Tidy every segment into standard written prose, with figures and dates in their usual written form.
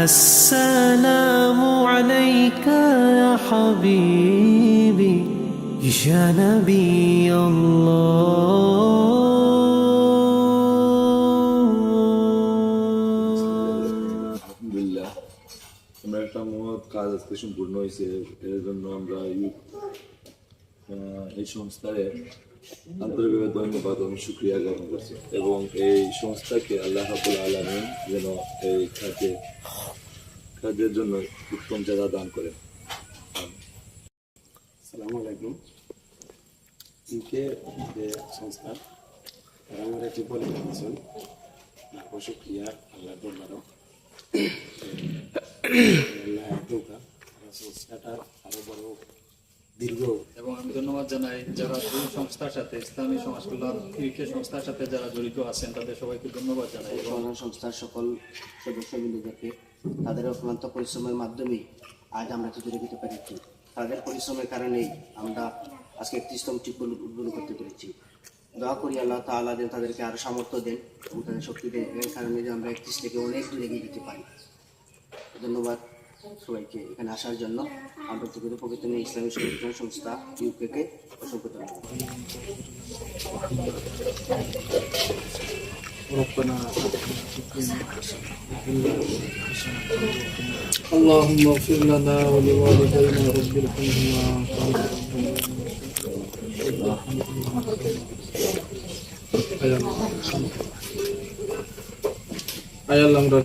السلام عليك يا حبيبي يا نبي الله আলহামদুলিল্লাহ আমরা একটা মহৎ কাজ আজকে সম্পূর্ণ হয়েছে। এর জন্য আমরা এই সংস্থারে আন্তরিকভাবে ধন্যবাদ এবং শুকরিয়া জ্ঞাপন করছি এবং এই সংস্থাকে আল্লাহ রাব্বুল আলামিন যেন এই কাজের জন্য উত্তম জাযা দান করেন। আসসালামু আলাইকুম। ইউকে যে সংস্থা তারা আমার একটি বলে দিয়েছেন, লাখো শুক্রিয়া আল্লাহ দরবারও আল্লাহ দৌকা সংস্থাটা আরও বড় দীর্ঘ। এবং আমি ধন্যবাদ জানাই যারা এই সংস্থার সাথে ইসলামী সমাজ কল্যাণ ইউকে সংস্থার সাথে যারা জড়িত আছেন তাদের সবাইকে ধন্যবাদ জানাই এবং সংস্থার সকল সদস্যবৃন্দদেরকে তাদের অক্লান্ত পরিশ্রমের মাধ্যমেই আজ আমরা কিছু রেখে পেরেছি। তাদের পরিশ্রমের কারণেই আমরা আজকে 31তম ট্রিপ উদ্বোধন করতে পেরেছি। দোয়া করি আল্লাহ তাআলা যেন তাদেরকে আরও সামর্থ্য দেন এবং তাদের শক্তি দেন, এর কারণে যে আমরা 31 থেকে অনেক দূর এগিয়ে যেতে পারি। ধন্যবাদ সবাইকে এখানে আসার জন্য। আমরা থেকে পবিত্র ইসলামী সংস্থা ইউকেকে অসংখ্য ধন্যবাদ। اللهم اغفر لنا ولوالدينا رب ارحمهما كما আয়াল্লাহ আমরা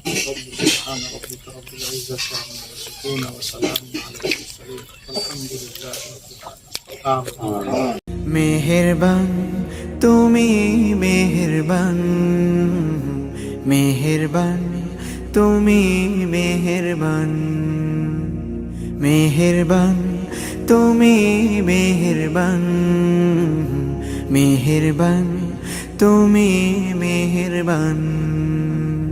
সুবহান রাব্বিকা রাব্বিল ইজ্জাতি আম্মা ইয়াসিফুন ওয়া সালামুন আলাল মুরসালিন আলহামদুলিল্লাহি রাব্বিল আলামিন। মেহেরবান তুমি মেহেরবান, মেহেরবান তুমি মেহেরবান, মেহেরবান তুমি মেহেরবান, মেহেরবান তুমি মেহেরবান।